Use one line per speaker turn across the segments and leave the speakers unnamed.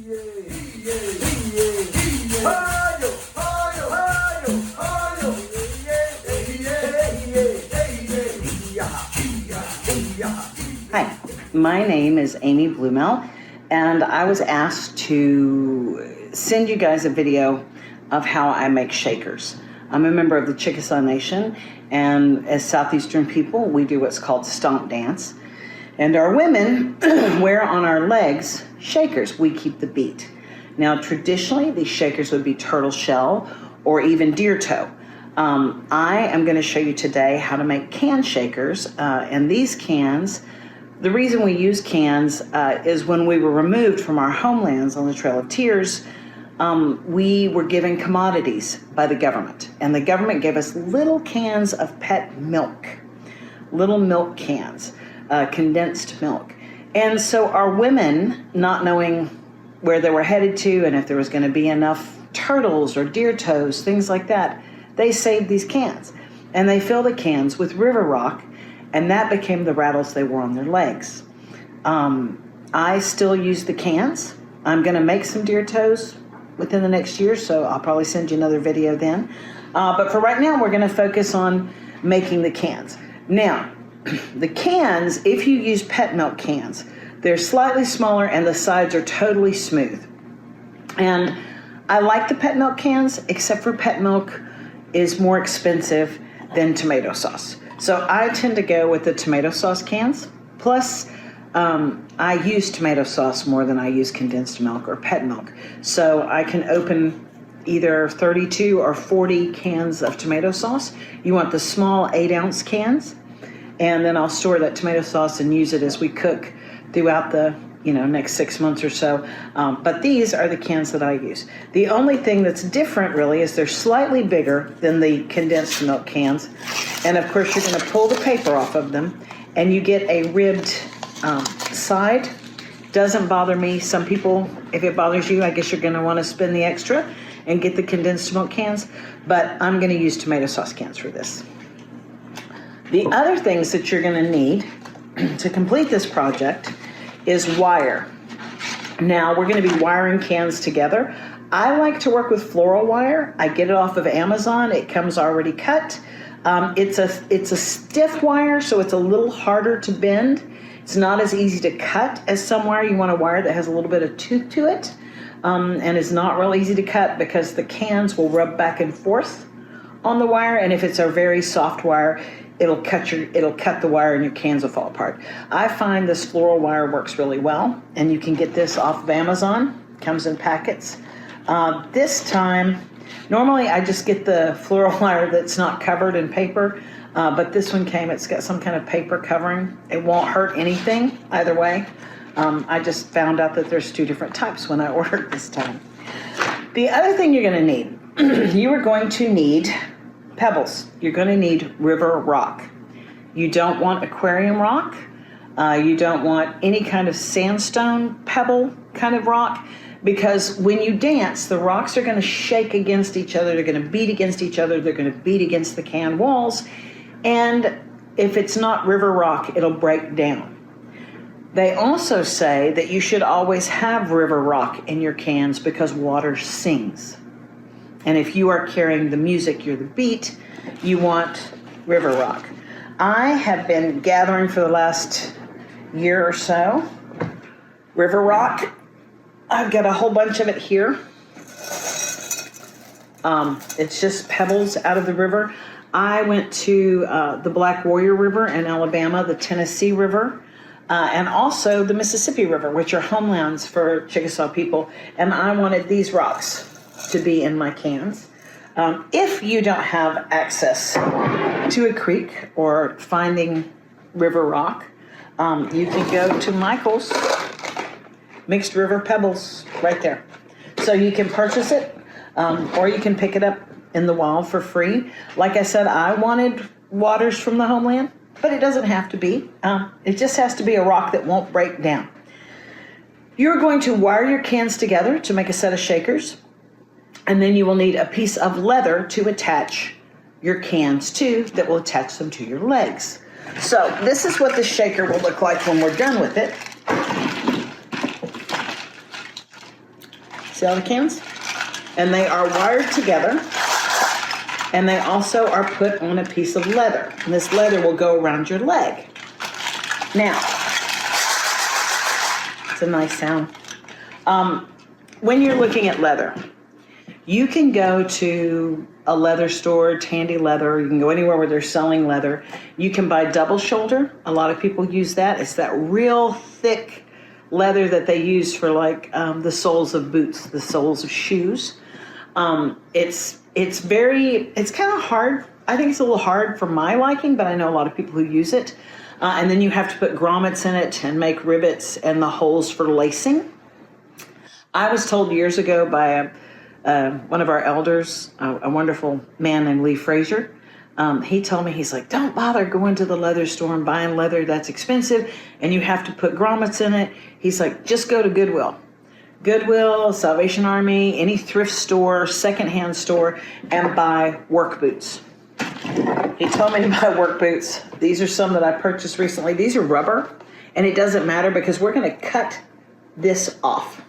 Hi, my name is Amy Bluemel, and I was asked to send you guys a video of how I make shakers. I'm a member of the Chickasaw Nation, and as Southeastern people, we do what's called stomp dance. And our women wear on our legs shakers. We keep the beat. Now, traditionally, these shakers would be turtle shell or even deer toe. I am going to show you today how to make can shakers, and these cans, the reason we use cans is when we were removed from our homelands on the Trail of Tears, we were given commodities by the government, and the government gave us little cans of pet milk, little milk cans, condensed milk. And so our women, not knowing where they were headed to and if there was going to be enough turtles or deer toes, things like that, they saved these cans. And they filled the cans with river rock, and that became the rattles they wore on their legs. I still use the cans. I'm going to make some deer toes within the next year, so I'll probably send you another video then. But for right now, we're going to focus on making the cans. Now, the cans, if you use pet milk cans, they're slightly smaller and the sides are totally smooth. And I like the pet milk cans, except for pet milk is more expensive than tomato sauce. So I tend to go with the tomato sauce cans. Plus, I use tomato sauce more than I use condensed milk or pet milk. So I can open either 32 or 40 cans of tomato sauce. You want the small 8-ounce cans, and then I'll store that tomato sauce and use it as we cook throughout the next 6 months or so. But these are the cans that I use. The only thing that's different really is they're slightly bigger than the condensed milk cans. And of course, you're going to pull the paper off of them and you get a ribbed side. Doesn't bother me. Some people, if it bothers you, I guess you're going to want to spend the extra and get the condensed milk cans. But I'm going to use tomato sauce cans for this. The other things that you're going to need to complete this project is wire. Now we're going to be wiring cans together. I like to work with floral wire. I get it off of Amazon. It comes already cut. It's a stiff wire, so it's a little harder to bend. It's not as easy to cut as some wire. You want a wire that has a little bit of tooth to it, and it's not real easy to cut because the cans will rub back and forth on the wire, and if it's a very soft wire, it'll cut the wire and your cans will fall apart. I find this floral wire works really well, and you can get this off of Amazon. It comes in packets. This time, normally I just get the floral wire that's not covered in paper, but this one it's got some kind of paper covering. It won't hurt anything either way. I just found out that there's 2 different types when I ordered this time. The other thing you're going to need, you are going to need pebbles. You're going to need river rock. You don't want aquarium rock. You don't want any kind of sandstone pebble kind of rock, because when you dance, the rocks are going to shake against each other. They're going to beat against each other. They're going to beat against the can walls. And if it's not river rock, it'll break down. They also say that you should always have river rock in your cans because water sings. And if you are carrying the music, you're the beat, you want river rock. I have been gathering for the last year or so river rock. I've got a whole bunch of it here. It's just pebbles out of the river. I went to the Black Warrior River in Alabama, the Tennessee River, and also the Mississippi River, which are homelands for Chickasaw people. And I wanted these rocks to be in my cans. If you don't have access to a creek or finding river rock, you can go to Michael's Mixed River Pebbles right there. So you can purchase it, or you can pick it up in the wild for free. Like I said, I wanted waters from the homeland, but it doesn't have to be. It just has to be a rock that won't break down. You're going to wire your cans together to make a set of shakers, and then you will need a piece of leather to attach your cans to that will attach them to your legs. So this is what the shaker will look like when we're done with it. See all the cans? And they are wired together. And they also are put on a piece of leather. And this leather will go around your leg. Now, it's a nice sound. When you're looking at leather, you can go to a leather store, Tandy Leather. You can go anywhere where they're selling leather. You can buy double shoulder. A lot of people use that. It's that real thick leather that they use for like the soles of boots, the soles of shoes. It's kind of hard. I think it's a little hard for my liking, but I know a lot of people who use it. And then you have to put grommets in it and make rivets and the holes for lacing. I was told years ago by one of our elders, a wonderful man named Lee Frazier. He told me, he's like, don't bother going to the leather store and buying leather that's expensive and you have to put grommets in it. He's like, just go to Goodwill. Goodwill, Salvation Army, any thrift store, secondhand store, and buy work boots. He told me to buy work boots. These are some that I purchased recently. These are rubber, and it doesn't matter because we're going to cut this off.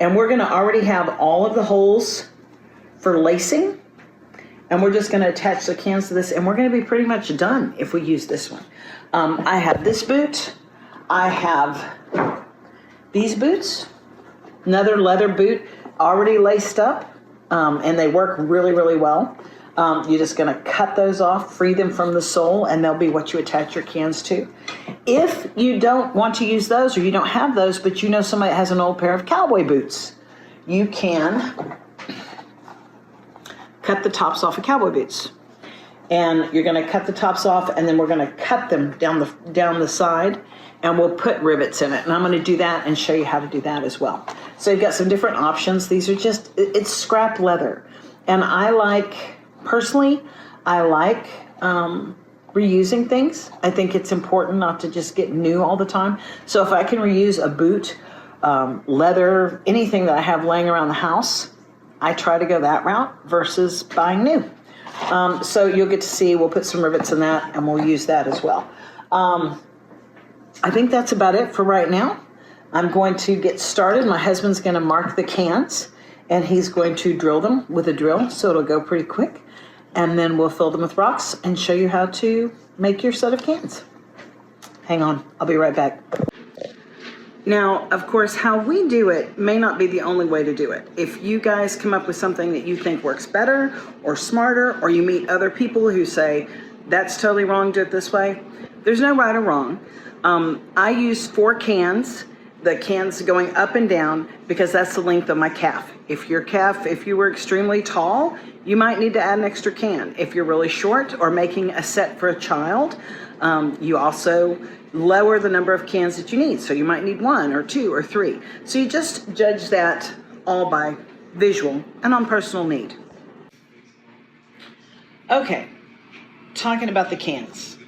And we're going to already have all of the holes for lacing. And we're just going to attach the cans to this, and we're going to be pretty much done if we use this one. I have this boot. I have these boots. Another leather boot already laced up, and they work really, really well. You're just going to cut those off, free them from the sole, and they'll be what you attach your cans to. If you don't want to use those or you don't have those, but you know somebody that has an old pair of cowboy boots, you can cut the tops off of cowboy boots. And you're going to cut the tops off, and then we're going to cut them down the side, and we'll put rivets in it. And I'm going to do that and show you how to do that as well. So you've got some different options. These are just, it's scrap leather. And personally, I like reusing things. I think it's important not to just get new all the time. So if I can reuse a boot, leather, anything that I have laying around the house, I try to go that route versus buying new. So you'll get to see, we'll put some rivets in that and we'll use that as well. I think that's about it for right now. I'm going to get started. My husband's going to mark the cans and he's going to drill them with a drill, so it'll go pretty quick. And then we'll fill them with rocks and show you how to make your set of cans. Hang on, I'll be right back. Now, of course, how we do it may not be the only way to do it. If you guys come up with something that you think works better or smarter, or you meet other people who say, that's totally wrong, do it this way, there's no right or wrong. I use 4 cans, the cans going up and down, because that's the length of my calf. If you were extremely tall, you might need to add an extra can. If you're really short or making a set for a child, you also lower the number of cans that you need. So you might need 1 or 2 or 3. So you just judge that all by visual and on personal need. Okay, talking about the cans.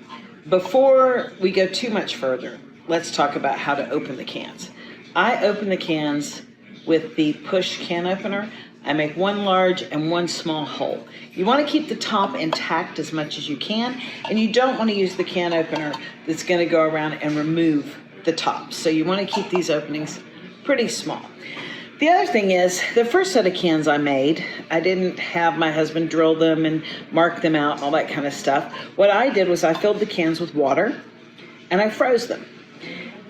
Before we go too much further, let's talk about how to open the cans. I open the cans with the push can opener. I make 1 large and 1 small hole. You want to keep the top intact as much as you can, and you don't want to use the can opener that's going to go around and remove the top. So you want to keep these openings pretty small. The other thing is, the first set of cans I made, I didn't have my husband drill them and mark them out, all that kind of stuff. What I did was I filled the cans with water and I froze them.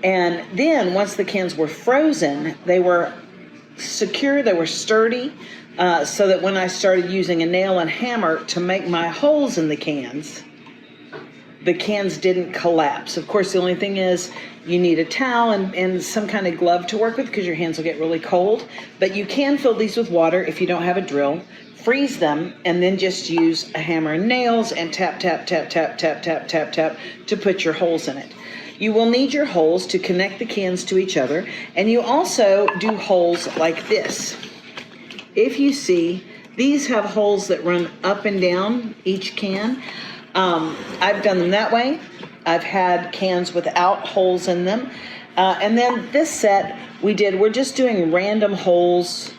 And then once the cans were frozen, they were secure, they were sturdy, so that when I started using a nail and hammer to make my holes in the cans didn't collapse. Of course, the only thing is you need a towel and some kind of glove to work with, because your hands will get really cold. But you can fill these with water if you don't have a drill, freeze them, and then just use a hammer and nails and tap, tap, tap, tap, tap, tap, tap, tap to put your holes in it. You will need your holes to connect the cans to each other, and you also do holes like this. If you see, these have holes that run up and down each can. I've done them that way. I've had cans without holes in them. And then this set we're just doing random holes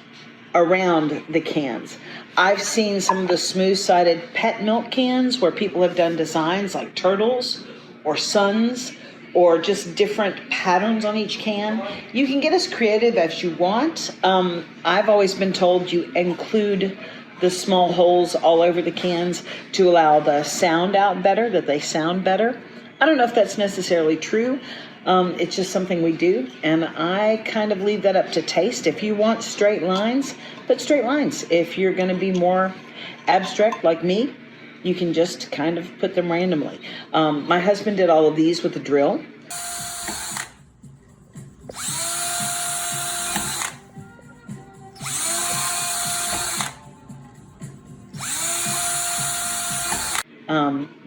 around the cans. I've seen some of the smooth-sided pet milk cans where people have done designs like turtles or suns or just different patterns on each can. You can get as creative as you want. I've always been told you include the small holes all over the cans to allow the sound out better, that they sound better. I don't know if that's necessarily true. It's just something we do, and I kind of leave that up to taste. If you want straight lines, put straight lines. If you're going to be more abstract like me, you can just kind of put them randomly. My husband did all of these with a drill.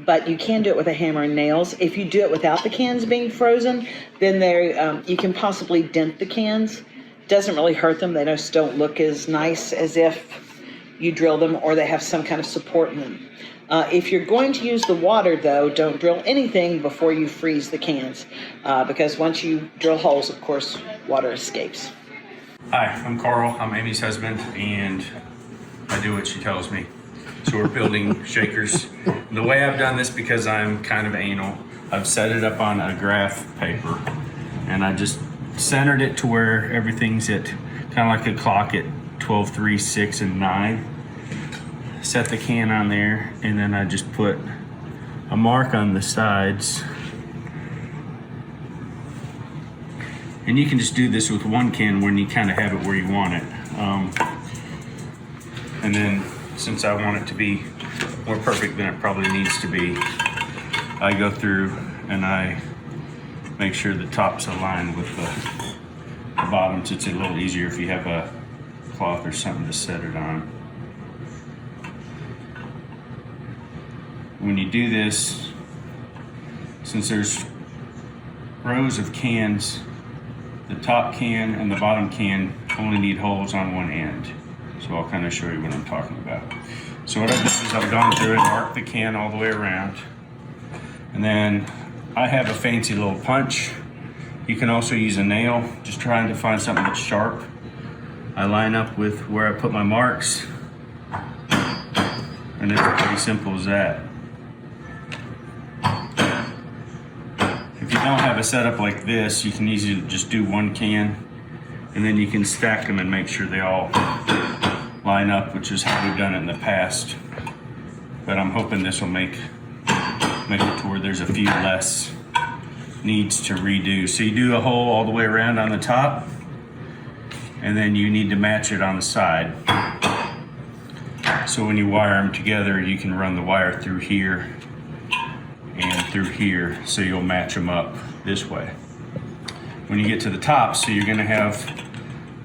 But you can do it with a hammer and nails. If you do it without the cans being frozen, then you can possibly dent the cans. Doesn't really hurt them. They just don't look as nice as if you drill them or they have some kind of support in them. If you're going to use the water, though, don't drill anything before you freeze the cans, because once you drill holes, of course, water escapes.
Hi, I'm Carl. I'm Amy's husband, and I do what she tells me. So we're building shakers. The way I've done this, because I'm kind of anal, I've set it up on a graph paper, and I just centered it to where everything's at kind of like a clock at 12, 3, 6, and 9. Set the can on there, and then I just put a mark on the sides. And you can just do this with one can when you kind of have it where you want it. And then, since I want it to be more perfect than it probably needs to be, I go through and I make sure the top's aligned with the bottoms. It's a little easier if you have a cloth or something to set it on. When you do this, since there's rows of cans, the top can and the bottom can only need holes on one end. So I'll kind of show you what I'm talking about. So what I've done is I've gone through and arced the can all the way around. And then I have a fancy little punch. You can also use a nail, just trying to find something that's sharp. I line up with where I put my marks. And it's pretty simple as that. If you don't have a setup like this, you can easily just do one can, and then you can stack them and make sure they all line up, which is how we've done it in the past. But I'm hoping this will make it to where there's a few less needs to redo. So you do a hole all the way around on the top, and then you need to match it on the side. So when you wire them together, you can run the wire through here and through here, so you'll match them up this way. When you get to the top, so you're gonna have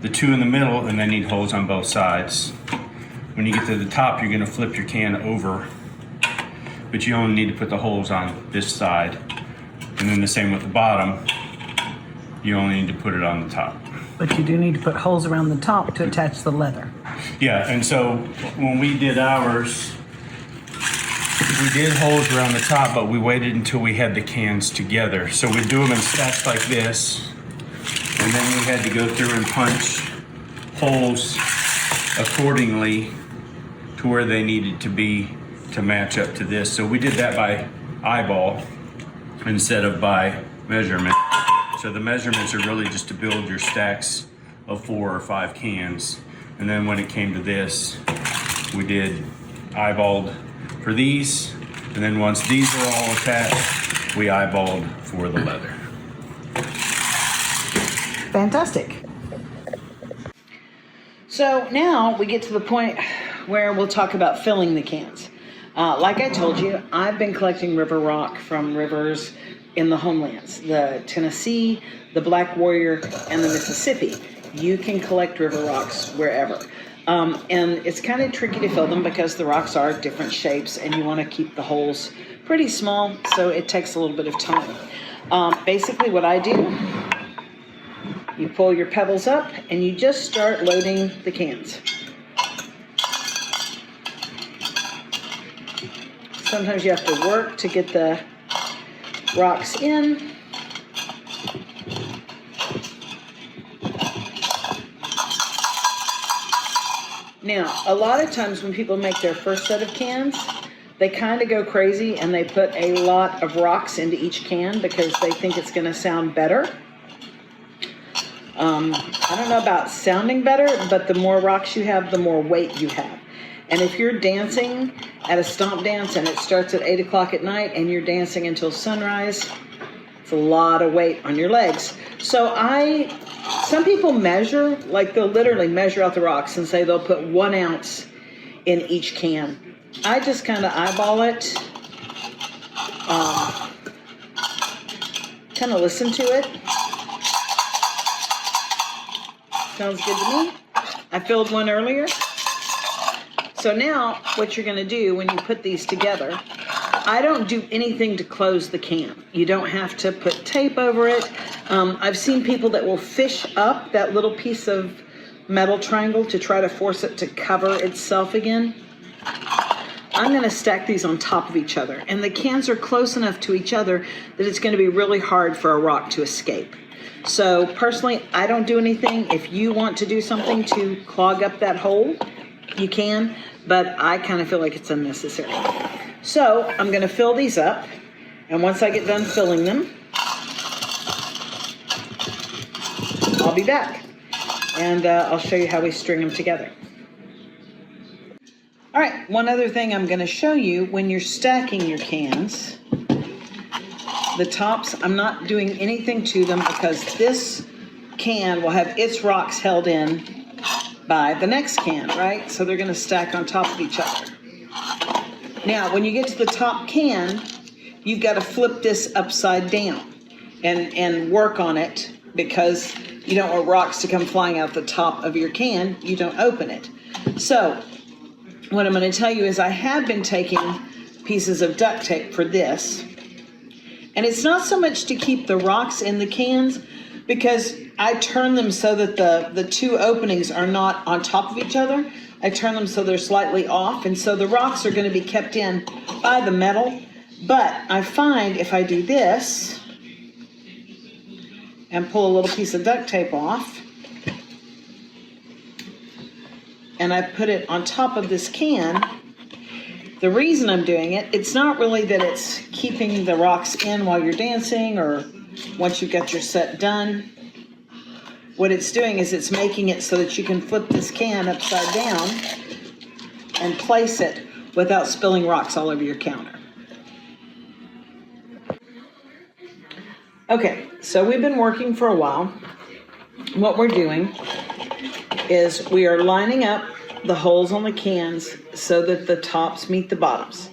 the two in the middle, and they need holes on both sides. When you get to the top, you're gonna flip your can over, but you only need to put the holes on this side. And then the same with the bottom, you only need to put it on the top.
But you do need to put holes around the top to attach the leather.
Yeah, and so when we did ours, we did holes around the top, but we waited until we had the cans together. So we do them in stacks like this, and then we had to go through and punch holes accordingly to where they needed to be to match up to this. So we did that by eyeball instead of by measurement. So the measurements are really just to build your stacks of 4 or 5 cans. And then when it came to this, we did eyeballed for these. And then once these were all attached, we eyeballed for the leather.
Fantastic.
So now we get to the point where we'll talk about filling the cans. Like I told you, I've been collecting river rock from rivers in the homelands, the Tennessee, the Black Warrior, and the Mississippi. You can collect river rocks wherever. And it's kind of tricky to fill them because the rocks are different shapes and you want to keep the holes pretty small, so it takes a little bit of time. Basically what I do, you pull your pebbles up and you just start loading the cans. Sometimes you have to work to get the rocks in. Now, a lot of times when people make their first set of cans, they kind of go crazy and they put a lot of rocks into each can because they think it's going to sound better. I don't know about sounding better, but the more rocks you have, the more weight you have. And if you're dancing at a stomp dance and it starts at 8 o'clock at night and you're dancing until sunrise, it's a lot of weight on your legs. So some people measure, like they'll literally measure out the rocks and say they'll put 1 ounce in each can. I just kind of eyeball it, kind of listen to it. Sounds good to me. I filled one earlier. So now what you're going to do when you put these together, I don't do anything to close the can. You don't have to put tape over it. I've seen people that will fish up that little piece of metal triangle to try to force it to cover itself again. I'm going to stack these on top of each other, and the cans are close enough to each other that it's going to be really hard for a rock to escape. So personally, I don't do anything. If you want to do something to clog up that hole, you can, but I kind of feel like it's unnecessary. So I'm going to fill these up, and once I get done filling them, I'll be back, and I'll show you how we string them together. All right, one other thing I'm going to show you when you're stacking your cans. The tops, I'm not doing anything to them because this can will have its rocks held in by the next can, right? So they're going to stack on top of each other. Now, when you get to the top can, you've got to flip this upside down and work on it because you don't want rocks to come flying out the top of your can. You don't open it. So what I'm going to tell you is I have been taking pieces of duct tape for this. And it's not so much to keep the rocks in the cans because I turn them so that the two openings are not on top of each other. I turn them so they're slightly off, and so the rocks are going to be kept in by the metal. But I find if I do this and pull a little piece of duct tape off, and I put it on top of this can, the reason I'm doing it, it's not really that it's keeping the rocks in while you're dancing or once you've got your set done. What it's doing is it's making it so that you can flip this can upside down and place it without spilling rocks all over your counter. Okay, so we've been working for a while. What we're doing is we are lining up the holes on the cans so that the tops meet the bottoms.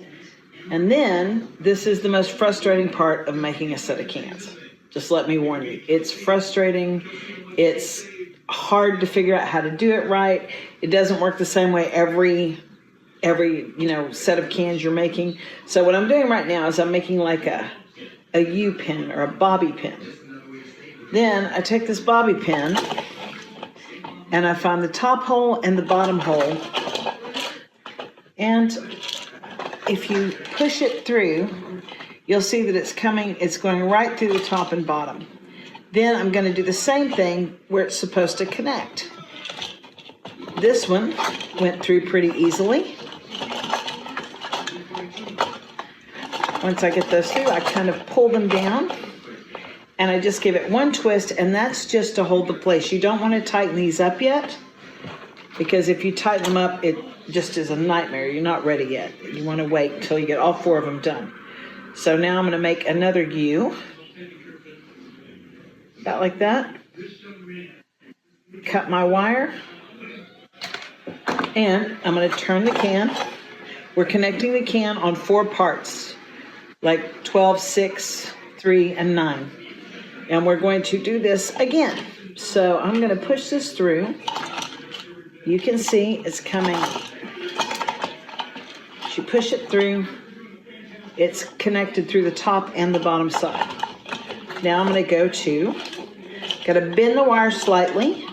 And then this is the most frustrating part of making a set of cans. Just let me warn you, it's frustrating. It's hard to figure out how to do it right. It doesn't work the same way every set of cans you're making. So what I'm doing right now is I'm making like a U pin or a bobby pin. Then I take this bobby pin and I find the top hole and the bottom hole. And if you push it through, you'll see that it's going right through the top and bottom. Then I'm going to do the same thing where it's supposed to connect. This one went through pretty easily. Once I get those through, I kind of pull them down and I just give it one twist, and that's just to hold the place. You don't want to tighten these up yet because if you tighten them up, it just is a nightmare. You're not ready yet. You want to wait until you get all 4 of them done. So now I'm going to make another U, about like that. Cut my wire, and I'm going to turn the can. We're connecting the can on 4 parts, like 12, 6, 3, and 9. And we're going to do this again. So I'm going to push this through. You can see it's coming. As you push it through, it's connected through the top and the bottom side. Now I'm going to got to bend the wire slightly,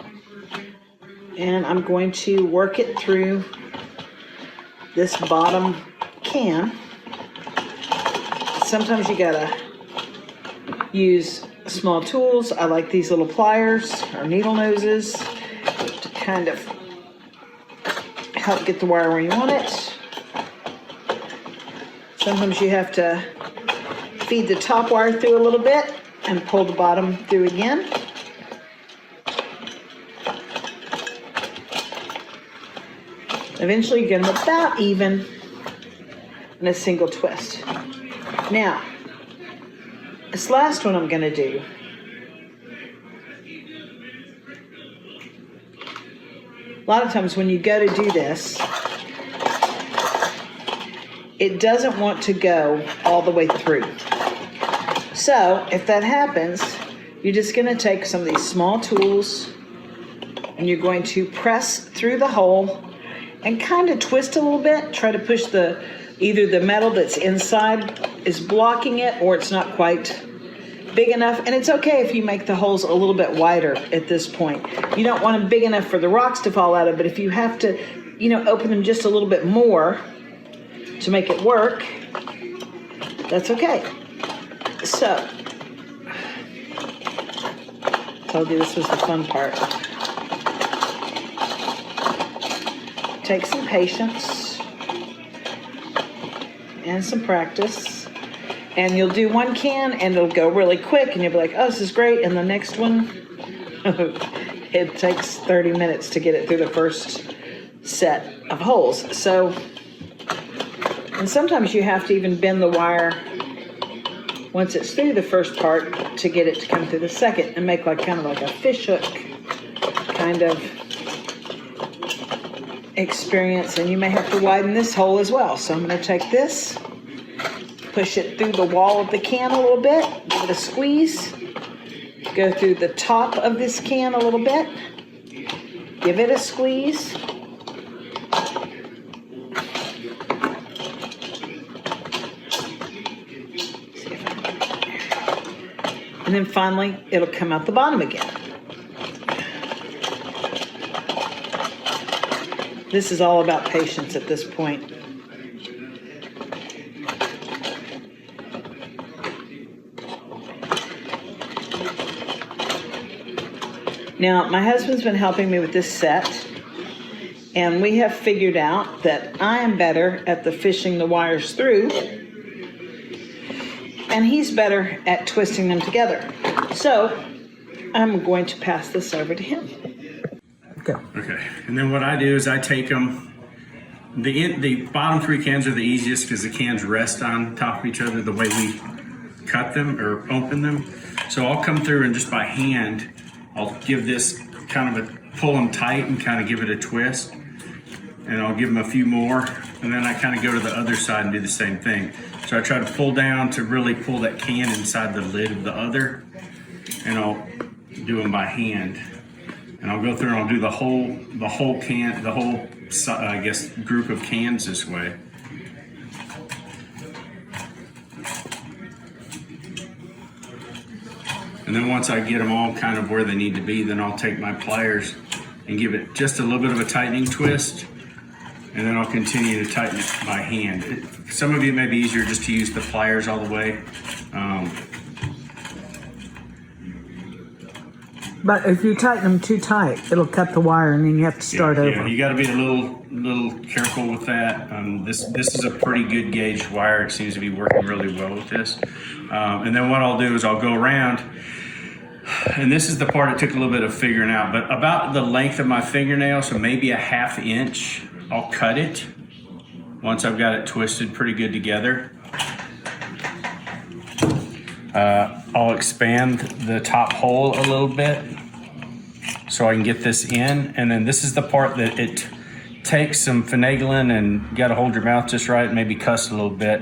and I'm going to work it through this bottom can. Sometimes you got to use small tools. I like these little pliers or needle noses to kind of help get the wire where you want it.
Sometimes you have to feed the top wire through a little bit and pull the bottom through again. Eventually you get them about even in a single twist. Now, this last one I'm going to do, a lot of times when you go to do this, it doesn't want to go all the way through. So if that happens, you're just going to take some of these small tools and you're going to press through the hole and kind of twist a little bit. Try to push either the metal that's inside is blocking it or it's not quite big enough. And it's okay if you make the holes a little bit wider at this point. You don't want them big enough for the rocks to fall out of, but if you have to, open them just a little bit more to make it work, that's okay. So, told you this was the fun part. Take some patience and some practice, and you'll do one can and it'll go really quick and you'll be like, oh, this is great. And the next one, it takes 30 minutes to get it through the first set of holes. So, and sometimes you have to even bend the wire once it's through the first part to get it to come through the second and make kind of like a fish hook kind of experience. And you may have to widen this hole as well. So I'm going to take this, push it through the wall of the can a little bit, give it a squeeze, go through the top of this can a little bit, give it a squeeze, and then finally it'll come out the bottom again. This is all about patience at this point. Now, my husband's been helping me with this set, and we have figured out that I am better at the fishing the wires through, and he's better at twisting them together. So, I'm going to pass this over to him. Go.
Okay, and then what I do is I take them, the bottom three cans are the easiest because the cans rest on top of each other the way we cut them or open them. So I'll come through and just by hand, I'll give this kind of a pull them tight and kind of give it a twist. And I'll give them a few more. And then I kind of go to the other side and do the same thing. So I try to pull down to really pull that can inside the lid of the other. And I'll do them by hand. And I'll go through and I'll do the whole can, I guess, group of cans this way. And then once I get them all kind of where they need to be, then I'll take my pliers and give it just a little bit of a tightening twist. And then I'll continue to tighten it by hand. Some of you may be easier just to use the pliers all the way.
But if you tighten them too tight, it'll cut the wire and then you have to start over.
Yeah, you got to be a little careful with that. This is a pretty good gauge wire. It seems to be working really well with this. And then what I'll do is I'll go around, and this is the part it took a little bit of figuring out, but about the length of my fingernail, so maybe a ½ inch, I'll cut it once I've got it twisted pretty good together. I'll expand the top hole a little bit so I can get this in. And then this is the part that it takes some finagling and you got to hold your mouth just right and maybe cuss a little bit.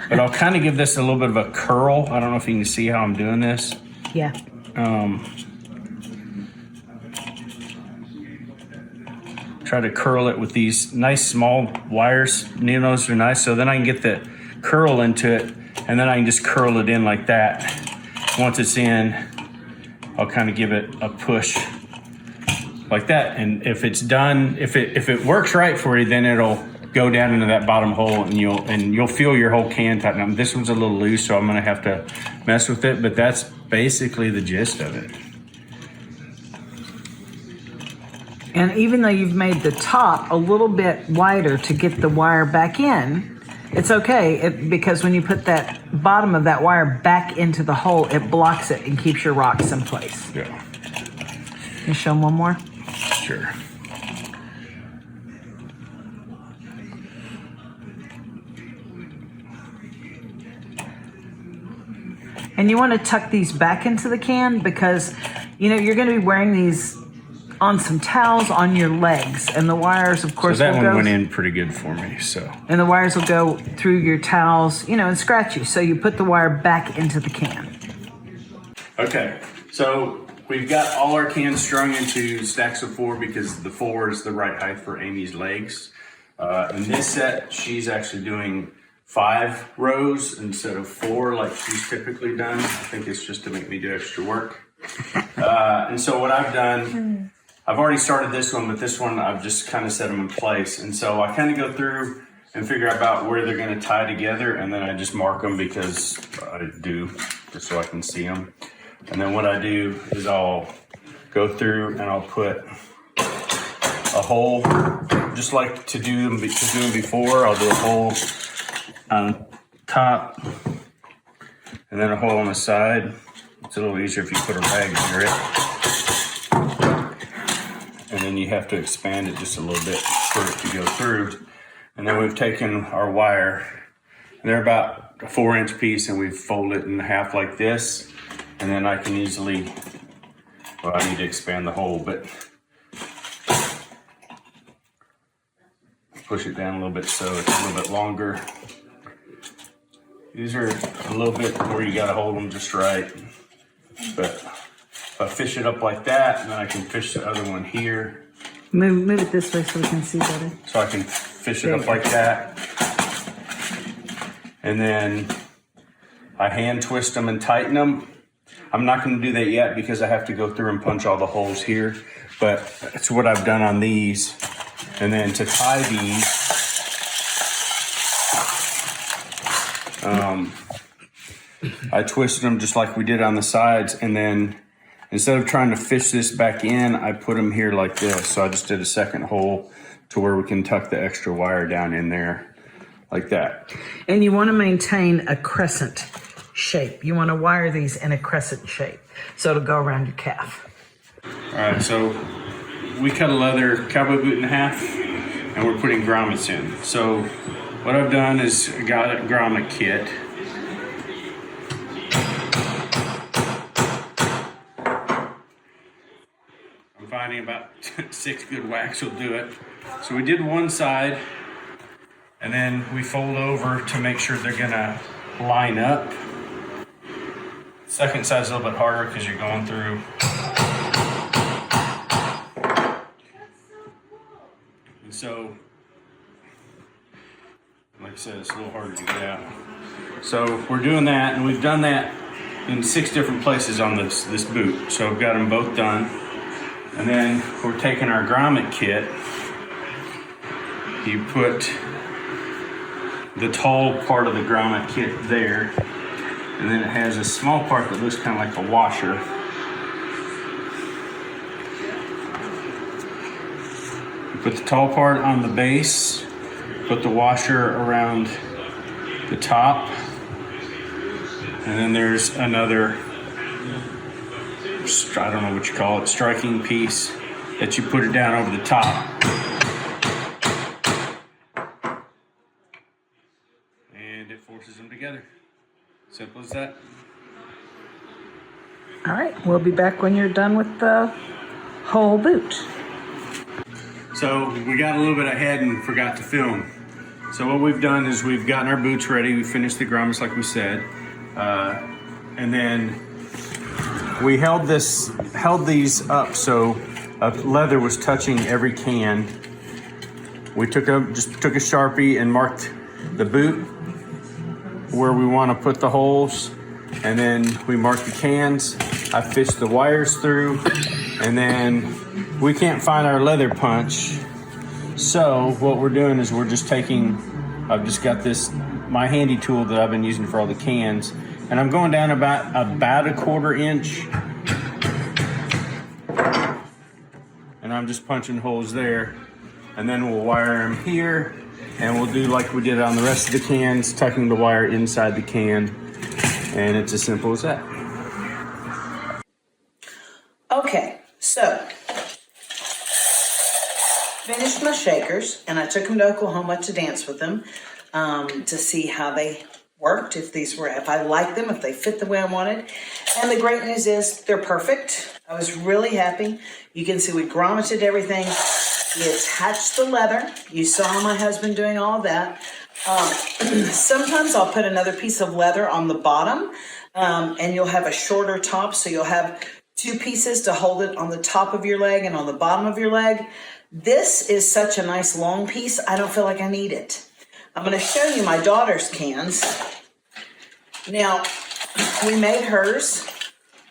But I'll kind of give this a little bit of a curl. I don't know if you can see how I'm doing this.
Yeah.
Try to curl it with these nice small wires. Those are nice. So then I can get the curl into it and then I can just curl it in like that. Once it's in, I'll kind of give it a push like that. And if it's done, if it works right for you, then it'll go down into that bottom hole and you'll feel your whole can tighten up. This one's a little loose, so I'm gonna have to mess with it, but that's basically the gist of it.
And even though you've made the top a little bit wider to get the wire back in, It's okay because when you put that bottom of that wire back into the hole, it blocks it and keeps your rocks in place.
Yeah.
Can you show them one more?
Sure.
And you want to tuck these back into the can because, you know, you're going to be wearing these on some towels on your legs, and the wires, of course,
So that
will
one
go,
went in pretty good for me, so.
and the wires will go through your towels, you know, and scratch you. So you put the wire back into the can.
Okay, so we've got all our cans strung into stacks of 4 because the 4 is the right height for Amy's legs. In this set, she's actually doing 5 rows instead of 4 like she's typically done. I think it's just to make me do extra work. And so what I've done, I've already started this one, but this one I've just kind of set them in place. And so I kind of go through and figure out about where they're going to tie together, and then I just mark them because I do, just so I can see them. And then what I do is I'll go through and I'll put a hole, just like to do them before. I'll do a hole on top and then a hole on the side. It's a little easier if you put a rag under it. And then you have to expand it just a little bit for it to go through. And then we've taken our wire, and they're about a 4-inch piece, and we've folded it in half like this. And then I can easily, well, I need to expand the hole, but push it down a little bit so it's a little bit longer. These are a little bit where you gotta hold them just right. But if I fish it up like that, then I can fish the other one here.
Move it this way so we can see better.
So I can fish it up like that. And then I hand twist them and tighten them. I'm not gonna do that yet because I have to go through and punch all the holes here, but that's what I've done on these. And then to tie these, I twisted them just like we did on the sides, and then instead of trying to fish this back in, I put them here like this. So I just did a second hole to where we can tuck the extra wire down in there like that.
And you want to maintain a crescent shape. You want to wire these in a crescent shape so it'll go around your calf.
All right, so we cut a leather cowboy boot in half, and we're putting grommets in. So what I've done is got a grommet kit. I'm finding about 6 good whacks will do it. So we did one side, and then we fold over to make sure they're gonna line up. Second side's a little bit harder because you're going through. And so, like I said, it's a little harder to get out. So we're doing that, and we've done that in 6 different places on this boot. So I've got them both done. And then we're taking our grommet kit. You put the tall part of the grommet kit there, and then it has a small part that looks kind of like a washer. You put the tall part on the base, put the washer around the top, and then there's another, I don't know what you call it, striking piece that you put it down over the top. And it forces them together. Simple as that.
All right, we'll be back when you're done with the whole boot.
So we got a little bit ahead and forgot to film. So what we've done is we've gotten our boots ready. We finished the grommets like we said. And then we held these up so leather was touching every can. We just took a Sharpie and marked the boot where we want to put the holes, and then we marked the cans. I fished the wires through, and then we can't find our leather punch. So what we're doing is we're just taking, I've just got my handy tool that I've been using for all the cans, and I'm going down about a 1/4 inch, and I'm just punching holes there, and then we'll wire them here, And we'll do like we did on the rest of the cans, tucking the wire inside the can. And it's as simple as that.
Okay, so finished my shakers, and I took them to Oklahoma to dance with them to see how they worked, if I liked them, if they fit the way I wanted. And the great news is they're perfect. I was really happy. You can see we grommeted everything. We attached the leather. You saw my husband doing all of that. Sometimes I'll put another piece of leather on the bottom, and you'll have a shorter top, so you'll have two pieces to hold it on the top of your leg and on the bottom of your leg. This is such a nice long piece, I don't feel like I need it. I'm going to show you my daughter's cans. Now, we made hers.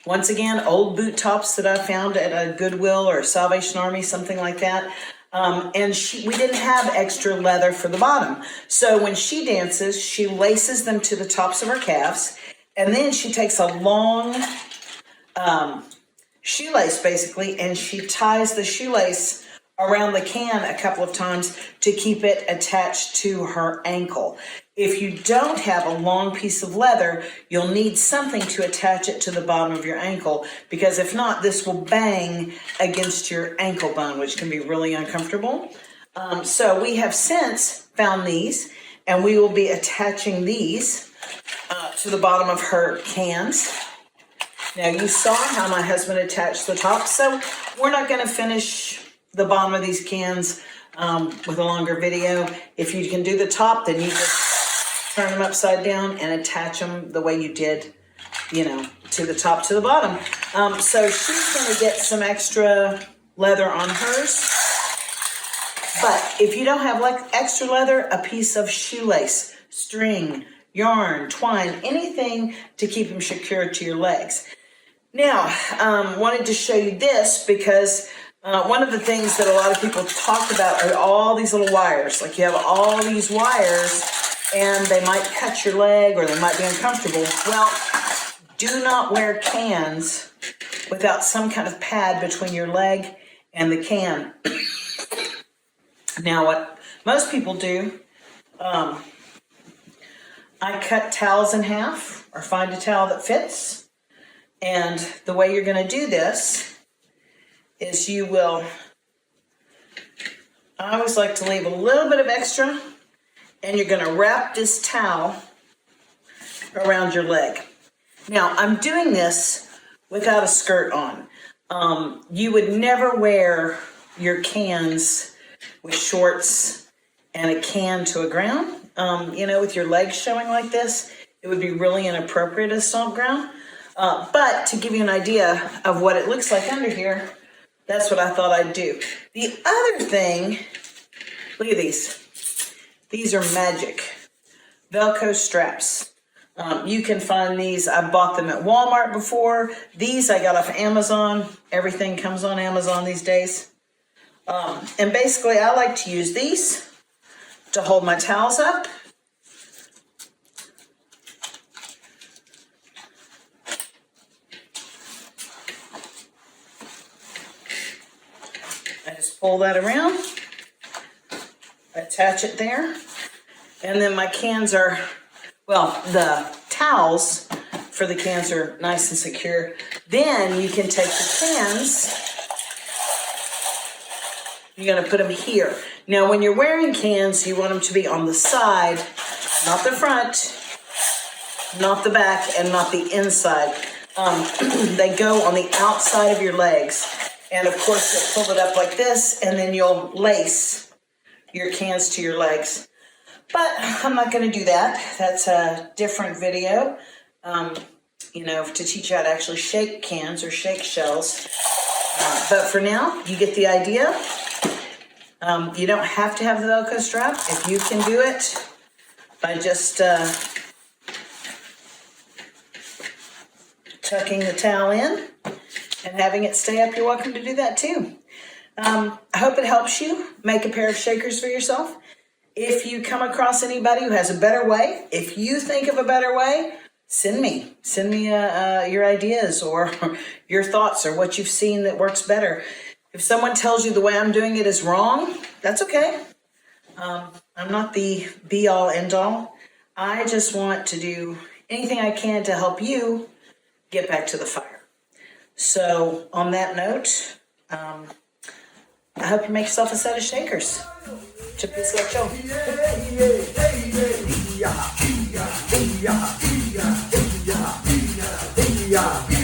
Once again, old boot tops that I found at a Goodwill or a Salvation Army, something like that. And we didn't have extra leather for the bottom. So when she dances, she laces them to the tops of her calves, and then she takes a long shoelace basically, and she ties the shoelace around the can a couple of times to keep it attached to her ankle. If you don't have a long piece of leather, you'll need something to attach it to the bottom of your ankle, because if not, this will bang against your ankle bone, which can be really uncomfortable. So we have since found these, and we will be attaching these to the bottom of her cans. Now, you saw how my husband attached the top, so we're not going to finish the bottom of these cans with a longer video. If you can do the top, then you just turn them upside down and attach them the way you did, to the top to the bottom. So she's going to get some extra leather on hers. But if you don't have extra leather, a piece of shoelace, string, yarn, twine, anything to keep them secured to your legs. Now, wanted to show you this because one of the things that a lot of people talk about are all these little wires. Like, you have all these wires and they might cut your leg or they might be uncomfortable. Well, do not wear cans without some kind of pad between your leg and the can. Now, what most people do, I cut towels in half or find a towel that fits. And the way you're going to do this is I always like to leave a little bit of extra, and you're going to wrap this towel around your leg. Now, I'm doing this without a skirt on. You would never wear your cans with shorts and a can to a ground. With your legs showing like this, it would be really inappropriate as stomp ground. But to give you an idea of what it looks like under here, that's what I thought I'd do. The other thing, look at these. These are magic Velcro straps. You can find these. I've bought them at Walmart before. These I got off Amazon. Everything comes on Amazon these days. And basically, I like to use these to hold my towels up. I just pull that around, attach it there, and then my cans are, the towels for the cans are nice and secure. Then you can take the cans, you're going to put them here. Now, when you're wearing cans, you want them to be on the side, not the front, not the back, and not the inside. They go on the outside of your legs. And of course, you'll pull it up like this, and then you'll lace your cans to your legs. But I'm not going to do that. That's a different video, to teach you how to actually shake cans or shake shells. But for now, you get the idea. You don't have to have the Velcro strap. If you can do it by just tucking the towel in and having it stay up, you're welcome to do that too. I hope it helps you make a pair of shakers for yourself. If you come across anybody who has a better way, if you think of a better way, send me your ideas or your thoughts or what you've seen that works better. If someone tells you the way I'm doing it is wrong, that's okay.
I'm not the be all end all. I just want to do anything I can to help you get back to the fire. So on that note, I hope you make yourself a set of shakers. Chipis like show.
Yeah.